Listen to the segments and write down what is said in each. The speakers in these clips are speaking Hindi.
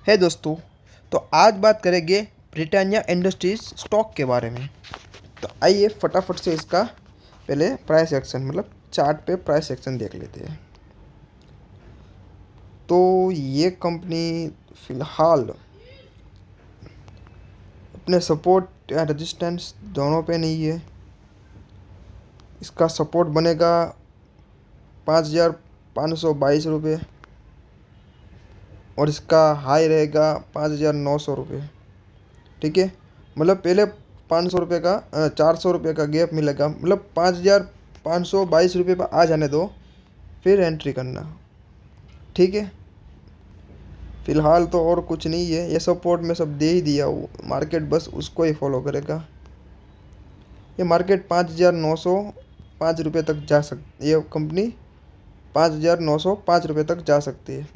है दोस्तों। तो आज बात करेंगे ब्रिटानिया इंडस्ट्रीज स्टॉक के बारे में। तो आइए फटाफट से इसका पहले प्राइस एक्शन मतलब चार्ट पे प्राइस एक्शन देख लेते हैं। तो ये कंपनी फ़िलहाल अपने सपोर्ट या रेजिस्टेंस दोनों पे नहीं है। इसका सपोर्ट बनेगा 5,522 रुपये और इसका हाई रहेगा 5,900 रुपये। ठीक है, मतलब पहले 500 रुपये का 400 रुपये का गैप मिलेगा, मतलब 5,522 रुपये पर आ जाने दो, फिर एंट्री करना। ठीक है, फ़िलहाल तो और कुछ नहीं है, ये सपोर्ट में सब दे ही दिया, वो मार्केट बस उसको ही फॉलो करेगा। ये मार्केट 5,905 रुपये तक जा ये कंपनी 5,905 रुपये तक जा सकती है।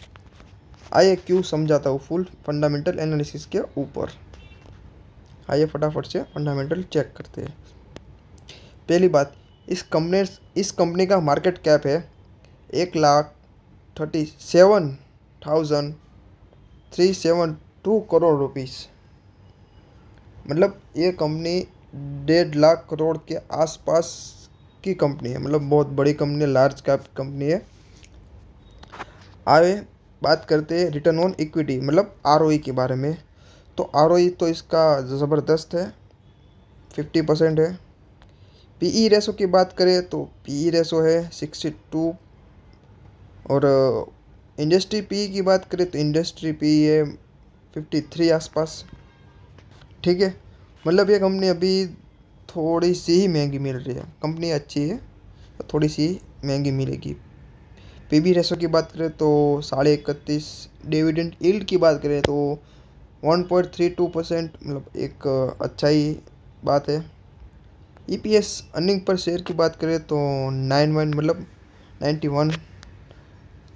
आइए क्यों समझाता हूँ फुल फंडामेंटल एनालिसिस के ऊपर। आइए फटाफट से फंडामेंटल चेक करते हैं। पहली बात, इस कंपनी का मार्केट कैप है 1,37,372 करोड़ रुपीस। मतलब ये कंपनी 1.5 लाख करोड़ के आसपास की कंपनी है, मतलब बहुत बड़ी कंपनी है, लार्ज कैप कंपनी है। आगे बात करते हैं रिटर्न ऑन इक्विटी मतलब आरओई के बारे में। तो आरओई तो इसका ज़बरदस्त है, 50% है। पीई रेशो की बात करें तो पीई रेशो है 62। और इंडस्ट्री पीई की बात करें तो इंडस्ट्री पीई है 53 आसपास। ठीक है, मतलब ये कंपनी अभी थोड़ी सी ही महंगी मिल रही है। कंपनी अच्छी है, थोड़ी सी महंगी मिलेगी। पीबी रेशो की बात करें तो 31.5। डिविडेंड यील्ड की बात करें तो 1.32%, मतलब एक अच्छा ही बात है। ईपीएस अर्निंग पर शेयर की बात करें तो 91 मतलब 91,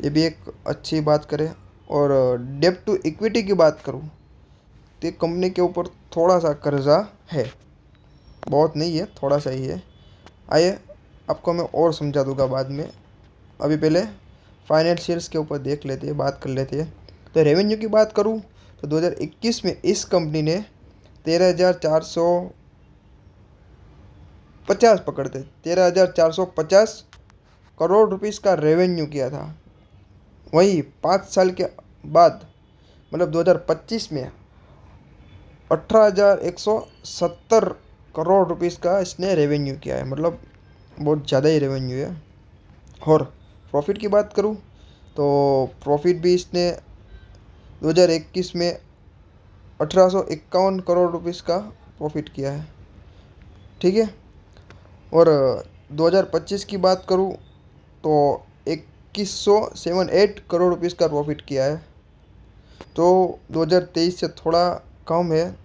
ये भी एक अच्छी बात करें। और डेब्ट टू इक्विटी की बात करूँ तो ये कंपनी के ऊपर थोड़ा सा कर्जा है, बहुत नहीं है, थोड़ा सा ही है। आइए आपको मैं और समझा दूंगा बाद में, अभी पहले फाइनेंशियल्स के ऊपर देख लेते हैं, बात कर लेते हैं। तो रेवेन्यू की बात करूँ तो 2021 में इस कंपनी ने 13,450 पकड़ते 13,450 करोड़ रुपीस का रेवेन्यू किया था। वहीं 5 साल के बाद मतलब 2025 में 18,170 करोड़ रुपीस का इसने रेवेन्यू किया है, मतलब बहुत ज़्यादा ही रेवेन्यू है। और प्रॉफिट की बात करूँ तो प्रॉफिट भी इसने 2021 में 1851 करोड़ रुपीस का प्रॉफिट किया है। ठीक है, और 2025 की बात करूँ तो 2178 करोड़ रुपीस का प्रॉफिट किया है। तो 2023 से थोड़ा कम है,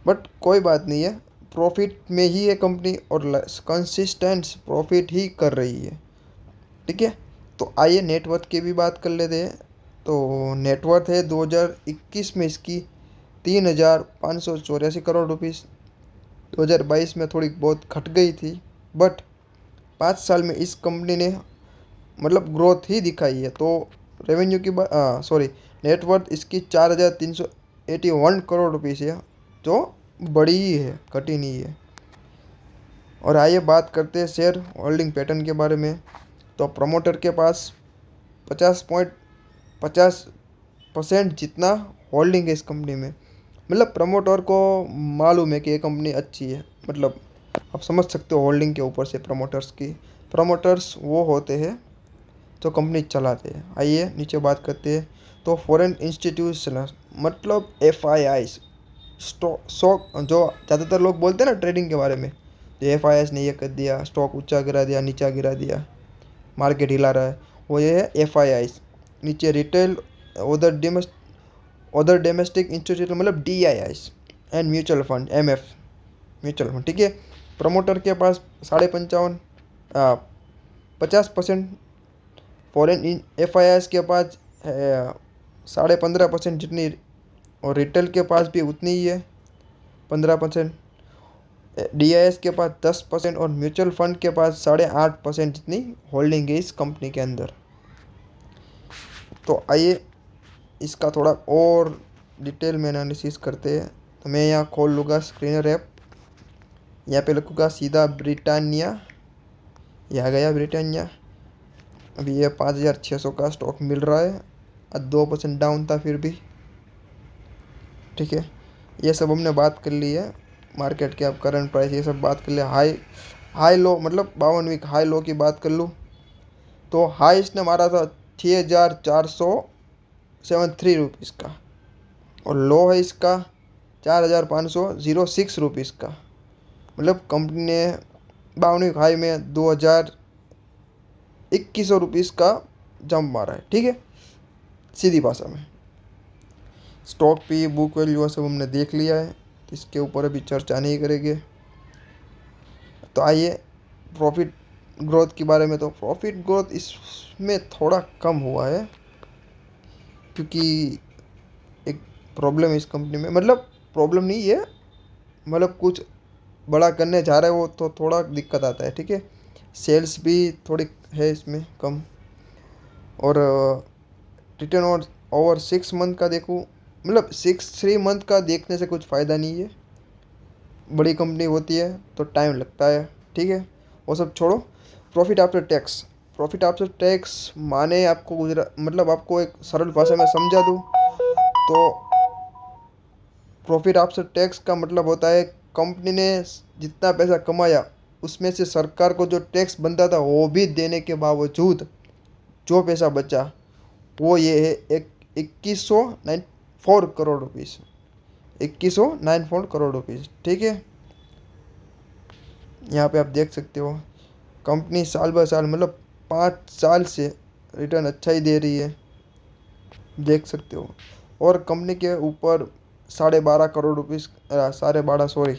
बट कोई बात नहीं है, प्रॉफिट में ही है कंपनी और कंसिस्टेंट प्रॉफिट ही कर रही है। ठीक है, तो आइए नेटवर्थ की भी बात कर लेते हैं। तो नेटवर्थ है 2021 में इसकी 3,584 करोड़ रुपीस। 2022 में थोड़ी बहुत घट गई थी, बट 5 साल में इस कंपनी ने मतलब ग्रोथ ही दिखाई है। तो रेवेन्यू की बात सॉरी नेटवर्थ इसकी 4,381 करोड़ रुपीस है, जो बड़ी ही है, घटी नहीं है। और आइए बात करते हैं शेयर होल्डिंग पैटर्न के बारे में। तो प्रमोटर के पास 50% जितना होल्डिंग है इस कंपनी में। मतलब प्रमोटर को मालूम है कि ये कंपनी अच्छी है, मतलब आप समझ सकते हो होल्डिंग के ऊपर से प्रमोटर्स की। प्रमोटर्स वो होते हैं जो कंपनी चलाते हैं। आइए नीचे बात करते हैं। तो फॉरेन इंस्टीट्यूशन मतलब FIIs स्टॉक, जो ज़्यादातर लोग बोलते हैं ना ट्रेडिंग के बारे में, तो FIIs ने ये कर दिया, स्टॉक ऊंचा गिरा दिया, नीचा गिरा दिया, मार्केट हिला रहा है, वो ये है FIIs। नीचे रिटेल उधर डोमेस्टिक इंस्टीट्यूशन मतलब DIIs and mutual fund MF mutual fund. ठीक है, प्रमोटर के पास 55 50%, फॉरेन FIIs के पास 15.5% जितनी, और रिटेल के पास भी उतनी ही है 15%। DIS के पास 10% और म्यूचुअल फंड के पास 8.5% जितनी होल्डिंग है इस कंपनी के अंदर। तो आइए इसका थोड़ा और डिटेल में एनालिसिस करते हैं। तो मैं यहाँ खोल लूँगा स्क्रीनर ऐप, यहाँ पे लिखूँगा सीधा ब्रिटानिया, ये आ गया ब्रिटानिया। अभी ये 5,600 का स्टॉक मिल रहा है, 2% डाउन था फिर भी। ठीक है, ये सब हमने बात कर ली है, मार्केट के अब करंट प्राइस ये सब बात कर लिया। हाई लो मतलब 52 वीक हाई लो की बात कर लूँ तो हाई इसने मारा था 6,473 रुपीज़ का, और लो है इसका 4,506 रुपीज़ का। मतलब कंपनी ने 52 वीक हाई में 2,021 का जंप मारा है। ठीक है, सीधी भाषा में स्टॉक पी बुक वैल्यू सब हमने देख लिया है, तो इसके ऊपर अभी चर्चा नहीं करेंगे। तो आइए प्रॉफिट ग्रोथ के बारे में। तो प्रॉफिट ग्रोथ इसमें थोड़ा कम हुआ है, क्योंकि एक प्रॉब्लम है इस कंपनी में, मतलब प्रॉब्लम नहीं है, मतलब कुछ बड़ा करने जा रहा है वो, तो थोड़ा दिक्कत आता है। ठीक है, सेल्स भी थोड़ी है इसमें कम, और रिटर्न और ओवर 6 मंथ का देखूँ, मतलब 3 मंथ का देखने से कुछ फ़ायदा नहीं है, बड़ी कंपनी होती है तो टाइम लगता है। ठीक है, वो सब छोड़ो। Profit after tax, profit after tax माने आपको मतलब आपको एक सरल भाषा में समझा दूँ तो प्रॉफिट आफ्टर टैक्स का मतलब होता है कंपनी ने जितना पैसा कमाया उसमें से सरकार को जो टैक्स बनता था वो भी देने के बावजूद जो पैसा बचा वो ये है एक 21,904 करोड़ रुपीज़, 21,904 करोड़ रुपीज़। ठीक है, यहाँ पे आप देख सकते हो कंपनी साल ब साल मतलब 5 साल से रिटर्न अच्छा ही दे रही है, देख सकते हो। और कंपनी के ऊपर 12.5 crore rupees 12.5 sorry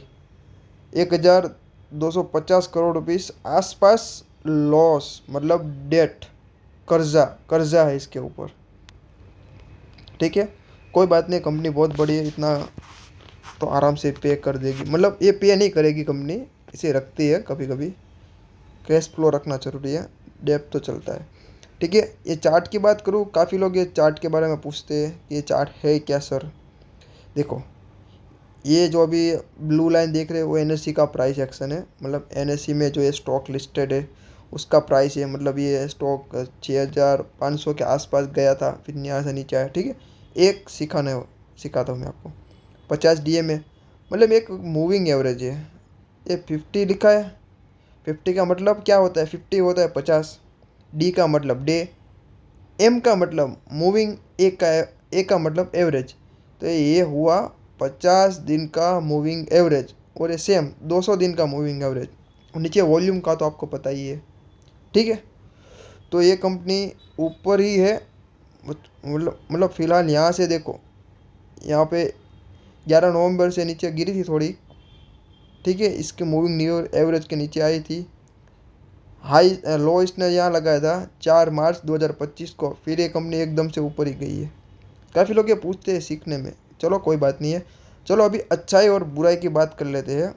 1,250 crore rupees आसपास लॉस, मतलब डेट, कर्जा कर्जा है इसके ऊपर। ठीक है, कोई बात नहीं, कंपनी बहुत बड़ी है, इतना तो आराम से पे कर देगी, मतलब ये पे नहीं करेगी कंपनी, इसे रखती है कभी कभी, कैश फ्लो रखना जरूरी है, डेप तो चलता है। ठीक है, ये चार्ट की बात करूँ, काफ़ी लोग ये चार्ट के बारे में पूछते हैं कि ये चार्ट है क्या सर। देखो, ये जो अभी ब्लू लाइन देख रहे हो वो एनएससी का प्राइस एक्शन है, मतलब एनएससी में जो ये स्टॉक लिस्टेड है उसका प्राइस है, मतलब ये स्टॉक 6,500 के आसपास गया था, फिर यहाँ से नीचे आया। ठीक है, एक सिखाता हूँ मैं आपको, 50 DM है, मतलब एक मूविंग एवरेज है। ये 50 लिखा है, 50 का मतलब क्या होता है, 50 होता है 50, डी का मतलब डे, एम का मतलब मूविंग, ए का मतलब एवरेज। तो ये हुआ 50 दिन का मूविंग एवरेज, और ये सेम 200 दिन का मूविंग एवरेज। नीचे वॉल्यूम का तो आपको पता ही है। ठीक है, तो ये कंपनी ऊपर ही है, मतलब फ़िलहाल यहाँ से देखो, यहाँ पे 11 नवंबर से नीचे गिरी थी थोड़ी। ठीक है, इसके मूविंग न्यू एवरेज के नीचे आई थी। हाई लो इसने यहाँ लगाया था 4 मार्च 2025 को, फिर ये कंपनी एकदम से ऊपर ही गई है। काफ़ी लोग ये पूछते हैं सीखने में, चलो कोई बात नहीं है। चलो अभी अच्छाई और बुराई की बात कर लेते हैं।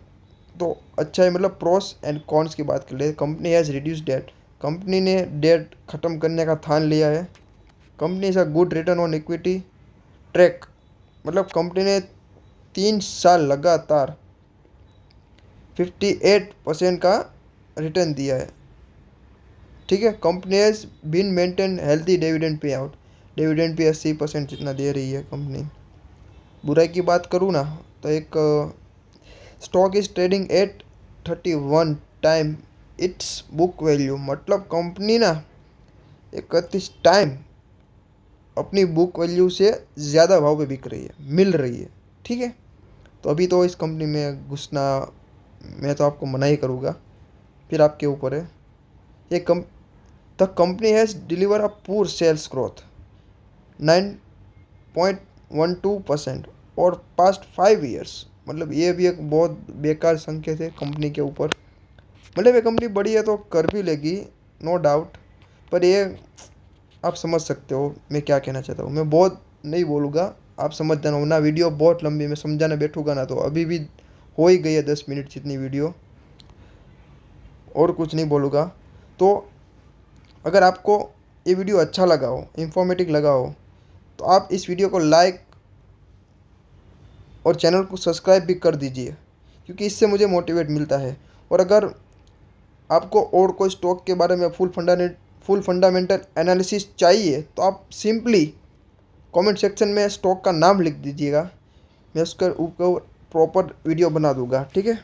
तो अच्छाई मतलब प्रोस एंड कॉन्स की बात कर लेते हैं। Company has reduce debt, company ने डेट ख़त्म करने का ठान लिया है। Company is a good return on equity track, मतलब कंपनी ने 3 साल लगातार 58% का रिटर्न दिया है। ठीक है, company has been maintain healthy dividend pay out, dividend भी 80% जितना दे रही है कंपनी। बुराई की बात करूँ ना तो एक stock is trading at 31 time it's book value, मतलब कंपनी ना 31 टाइम अपनी बुक वैल्यू से ज़्यादा भाव पे बिक रही है, मिल रही है। ठीक है, तो अभी तो इस कंपनी में घुसना मैं तो आपको मना ही करूँगा, फिर आपके ऊपर है। ये come the company has deliver a पूर सेल्स ग्रोथ 9.12% और पास्ट 5 ईयर्स, मतलब ये भी एक बहुत बेकार संकेत है कंपनी के ऊपर। मतलब ये कंपनी बड़ी है तो कर भी लेगी, नो डाउट, पर ये आप समझ सकते हो मैं क्या कहना चाहता हूँ। मैं बहुत नहीं बोलूँगा, आप समझ जाना, वरना वीडियो बहुत लंबी, मैं समझाने बैठूँगा ना तो अभी भी हो ही गई है 10 मिनट जितनी वीडियो, और कुछ नहीं बोलूँगा। तो अगर आपको ये वीडियो अच्छा लगा हो, इंफॉर्मेटिव लगा हो, तो आप इस वीडियो को लाइक और चैनल को सब्सक्राइब भी कर दीजिए, क्योंकि इससे मुझे मोटिवेट मिलता है। और अगर आपको और कोई स्टॉक के बारे में फुल फंडामेंटल एनालिसिस चाहिए तो आप सिंपली कमेंट सेक्शन में स्टॉक का नाम लिख दीजिएगा, मैं उसके ऊपर प्रॉपर वीडियो बना दूंगा। ठीक है।